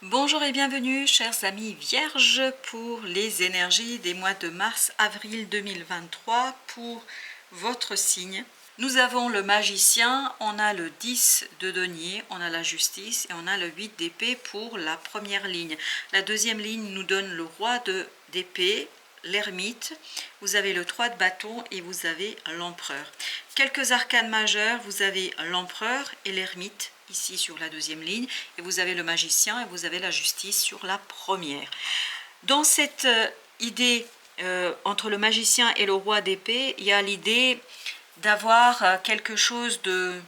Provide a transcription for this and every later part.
Bonjour et bienvenue chers amis vierges pour les énergies des mois de mars-avril 2023 pour votre signe. Nous avons le magicien, on a le 10 de denier, on a la justice et on a le 8 d'épée pour la première ligne. La deuxième ligne nous donne le roi d'épée, l'ermite, vous avez le 3 de bâton et vous avez l'empereur. Quelques arcanes majeures, vous avez l'empereur et l'ermite ici sur la deuxième ligne, et vous avez le magicien et vous avez la justice sur la première. Dans cette idée entre le magicien et le roi d'épée, il y a l'idée d'avoir quelque chose de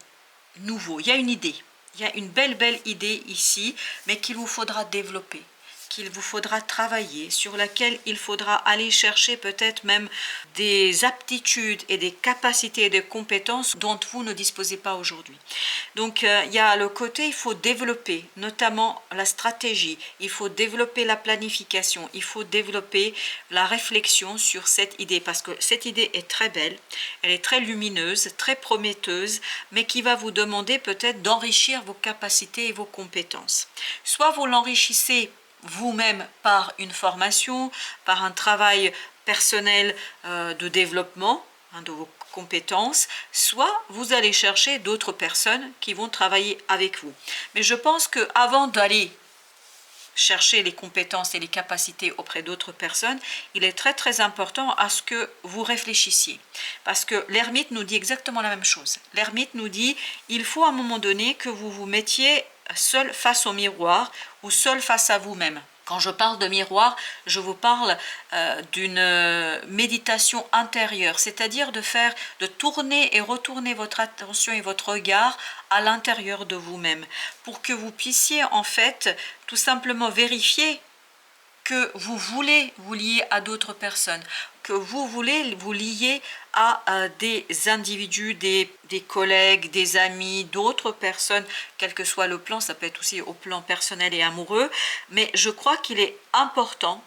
nouveau. Il y a une idée, il y a une belle idée ici, mais qu'il vous faudra développer, qu'il vous faudra travailler, sur laquelle il faudra aller chercher peut-être même des aptitudes et des capacités et des compétences dont vous ne disposez pas aujourd'hui. Donc il y a le côté, il faut développer notamment la stratégie, il faut développer la planification, il faut développer la réflexion sur cette idée, parce que cette idée est très belle, elle est très lumineuse, très prometteuse, mais qui va vous demander peut-être d'enrichir vos capacités et vos compétences. Soit vous l'enrichissez vous-même par une formation, par un travail personnel de développement de vos compétences, soit vous allez chercher d'autres personnes qui vont travailler avec vous. Mais je pense qu'avant d'aller chercher les compétences et les capacités auprès d'autres personnes, il est très important à ce que vous réfléchissiez. Parce que l'ermite nous dit exactement la même chose. L'ermite nous dit, il faut à un moment donné que vous vous mettiez seul face au miroir ou seul face à vous-même. Quand je parle de miroir, je vous parle d'une méditation intérieure, c'est-à-dire de tourner et retourner votre attention et votre regard à l'intérieur de vous-même, pour que vous puissiez en fait tout simplement vérifier que vous voulez vous lier à d'autres personnes, que vous voulez vous lier à des individus, des collègues, des amis, d'autres personnes, quel que soit le plan, ça peut être aussi au plan personnel et amoureux, mais je crois qu'il est important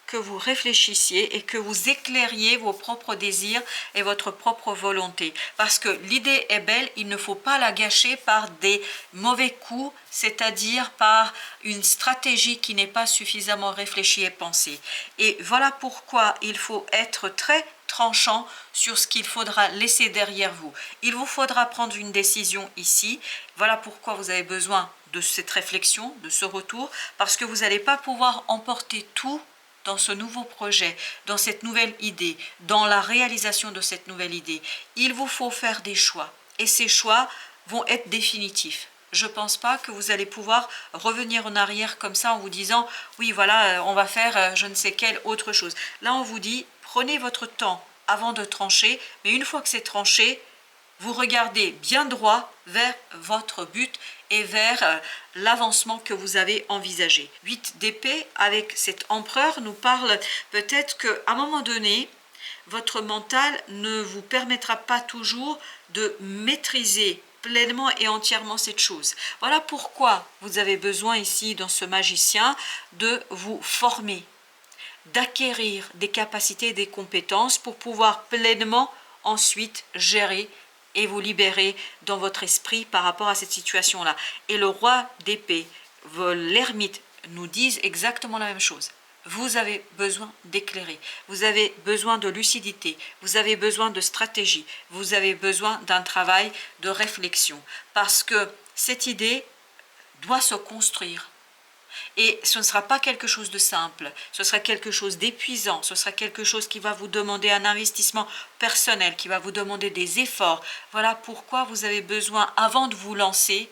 que vous réfléchissiez et que vous éclairiez vos propres désirs et votre propre volonté. Parce que l'idée est belle, il ne faut pas la gâcher par des mauvais coups, c'est-à-dire par une stratégie qui n'est pas suffisamment réfléchie et pensée. Et voilà pourquoi il faut être très tranchant sur ce qu'il faudra laisser derrière vous. Il vous faudra prendre une décision ici. Voilà pourquoi vous avez besoin de cette réflexion, de ce retour, parce que vous n'allez pas pouvoir emporter tout dans ce nouveau projet, dans cette nouvelle idée, dans la réalisation de cette nouvelle idée. Il vous faut faire des choix et ces choix vont être définitifs. Je ne pense pas que vous allez pouvoir revenir en arrière comme ça en vous disant oui voilà on va faire je ne sais quelle autre chose. Là on vous dit prenez votre temps avant de trancher, mais une fois que c'est tranché, vous regardez bien droit vers votre but et vers l'avancement que vous avez envisagé. 8 d'épée avec cet empereur nous parle peut-être qu'à un moment donné, votre mental ne vous permettra pas toujours de maîtriser pleinement et entièrement cette chose. Voilà pourquoi vous avez besoin ici dans ce magicien de vous former, d'acquérir des capacités et des compétences pour pouvoir pleinement ensuite gérer et vous libérer dans votre esprit par rapport à cette situation-là. Et le roi d'épée, l'ermite nous disent exactement la même chose. Vous avez besoin d'éclairer, vous avez besoin de lucidité, vous avez besoin de stratégie, vous avez besoin d'un travail de réflexion. Parce que cette idée doit se construire. Et ce ne sera pas quelque chose de simple, ce sera quelque chose d'épuisant, ce sera quelque chose qui va vous demander un investissement personnel, qui va vous demander des efforts. Voilà pourquoi vous avez besoin, avant de vous lancer,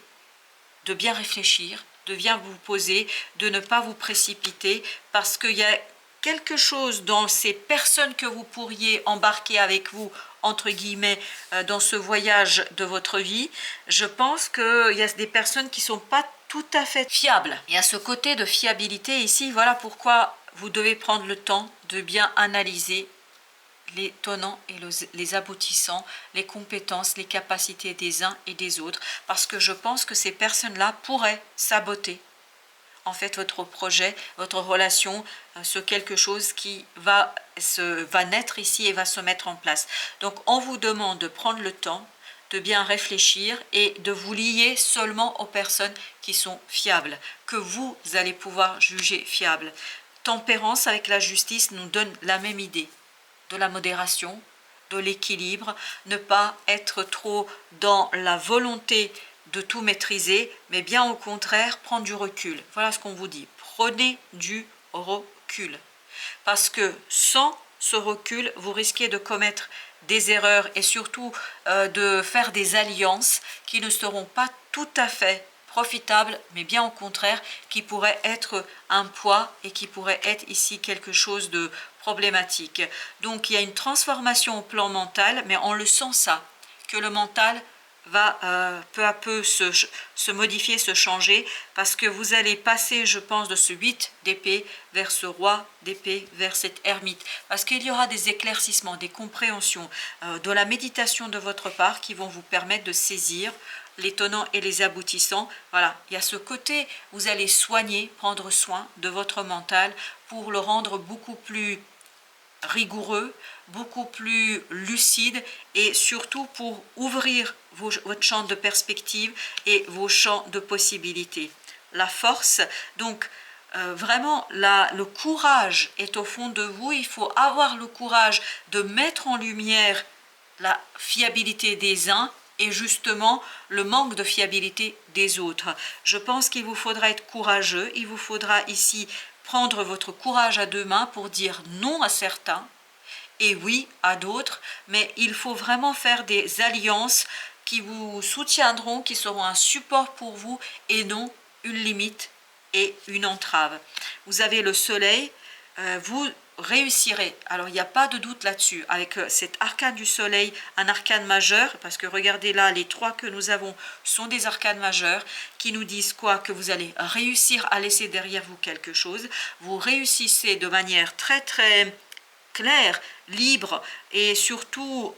de bien réfléchir, de bien vous poser, de ne pas vous précipiter, parce qu'il y a quelque chose dans ces personnes que vous pourriez embarquer avec vous, entre guillemets, dans ce voyage de votre vie. Je pense qu'il y a des personnes qui ne sont pas tout à fait fiables. Il y a ce côté de fiabilité ici, voilà pourquoi vous devez prendre le temps de bien analyser les tenants et les aboutissants, les compétences, les capacités des uns et des autres, parce que je pense que ces personnes-là pourraient saboter en fait votre projet, votre relation, sur quelque chose qui va naître ici et va se mettre en place. Donc on vous demande de prendre le temps de bien réfléchir et de vous lier seulement aux personnes qui sont fiables. que vous allez pouvoir juger fiable. Tempérance avec la justice nous donne la même idée, de la modération, de l'équilibre, ne pas être trop dans la volonté de tout maîtriser, mais bien au contraire, prendre du recul. Voilà ce qu'on vous dit, prenez du recul. Parce que sans ce recul, vous risquez de commettre des erreurs et surtout de faire des alliances qui ne seront pas tout à fait profitables, mais bien au contraire, qui pourraient être un poids et qui pourraient être ici quelque chose de problématique. Donc il y a une transformation au plan mental, mais on le sent ça, que le mental va peu à peu se modifier, se changer, parce que vous allez passer, je pense, de ce 8 d'épée vers ce roi d'épée, vers cette ermite, parce qu'il y aura des éclaircissements, des compréhensions, de la méditation de votre part qui vont vous permettre de saisir les tenants et les aboutissants. Voilà, il y a ce côté, vous allez soigner, prendre soin de votre mental pour le rendre beaucoup plus rigoureux, beaucoup plus lucide et surtout pour ouvrir votre champ de perspective et vos champs de possibilités. La force, donc vraiment le courage est au fond de vous, il faut avoir le courage de mettre en lumière la fiabilité des uns et justement le manque de fiabilité des autres. Je pense qu'il vous faudra être courageux, il vous faudra ici prendre votre courage à deux mains pour dire non à certains et oui à d'autres, mais il faut vraiment faire des alliances qui vous soutiendront, qui seront un support pour vous et non une limite et une entrave. Vous avez le soleil, vous réussirez. Alors il n'y a pas de doute là-dessus. Avec cet arcane du soleil, un arcane majeur, parce que regardez là, les trois que nous avons sont des arcanes majeurs qui nous disent quoi? Que vous allez réussir à laisser derrière vous quelque chose. Vous réussissez de manière très très claire, libre et surtout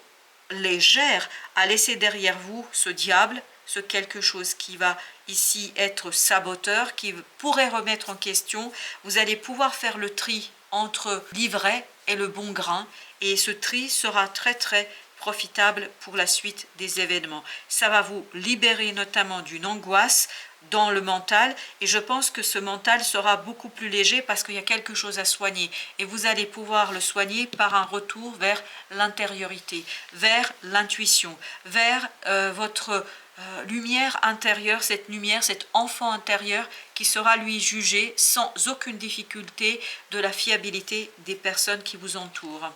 légère à laisser derrière vous ce diable, ce quelque chose qui va ici être saboteur, qui pourrait remettre en question. Vous allez pouvoir faire le tri entre l'ivraie et le bon grain et ce tri sera très très profitable pour la suite des événements. Ça va vous libérer notamment d'une angoisse dans le mental et je pense que ce mental sera beaucoup plus léger parce qu'il y a quelque chose à soigner et vous allez pouvoir le soigner par un retour vers l'intériorité, vers l'intuition, vers votre lumière intérieure, cette lumière, cet enfant intérieur qui sera lui jugé sans aucune difficulté de la fiabilité des personnes qui vous entourent.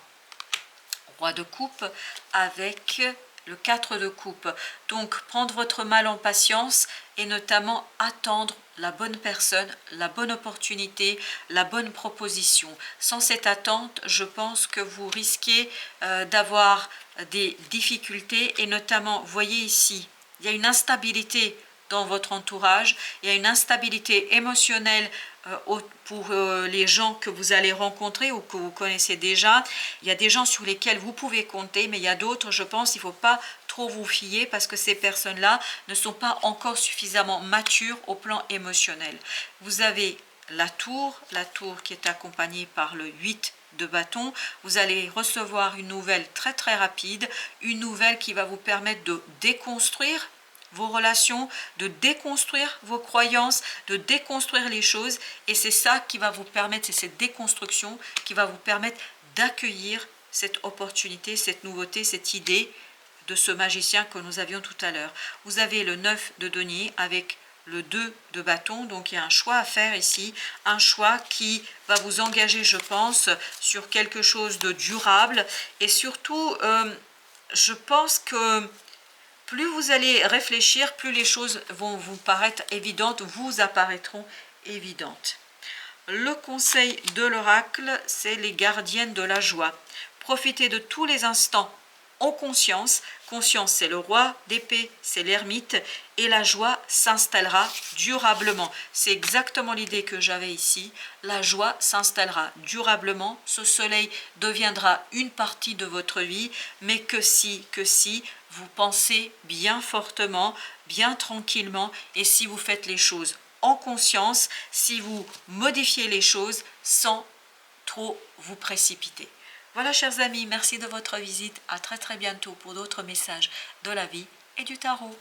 Roi de coupe avec le 4 de coupe. Donc prendre votre mal en patience et notamment attendre la bonne personne, la bonne opportunité, la bonne proposition. Sans cette attente, je pense que vous risquez d'avoir des difficultés et notamment, voyez ici, il y a une instabilité dans votre entourage, il y a une instabilité émotionnelle pour les gens que vous allez rencontrer ou que vous connaissez déjà. Il y a des gens sur lesquels vous pouvez compter, mais il y a d'autres, je pense, il ne faut pas trop vous fier parce que ces personnes-là ne sont pas encore suffisamment matures au plan émotionnel. Vous avez la tour qui est accompagnée par le 8 de bâton. Vous allez recevoir une nouvelle très très rapide, une nouvelle qui va vous permettre de déconstruire vos relations, de déconstruire vos croyances, de déconstruire les choses et c'est ça qui va vous permettre, c'est cette déconstruction qui va vous permettre d'accueillir cette opportunité, cette nouveauté, cette idée de ce magicien que nous avions tout à l'heure. Vous avez le 9 de denier avec le 2 de bâton, donc il y a un choix à faire ici, un choix qui va vous engager, je pense, sur quelque chose de durable et surtout, je pense que plus vous allez réfléchir, plus les choses vont vous paraître évidentes, vous apparaîtront évidentes. Le conseil de l'oracle, c'est les gardiennes de la joie. Profitez de tous les instants en conscience. Conscience, c'est le roi d'épée, c'est l'ermite, et la joie s'installera durablement. C'est exactement l'idée que j'avais ici. La joie s'installera durablement. Ce soleil deviendra une partie de votre vie, mais que si vous pensez bien fortement, bien tranquillement, et si vous faites les choses en conscience, si vous modifiez les choses sans trop vous précipiter. Voilà chers amis, merci de votre visite. À très très bientôt pour d'autres messages de la vie et du tarot.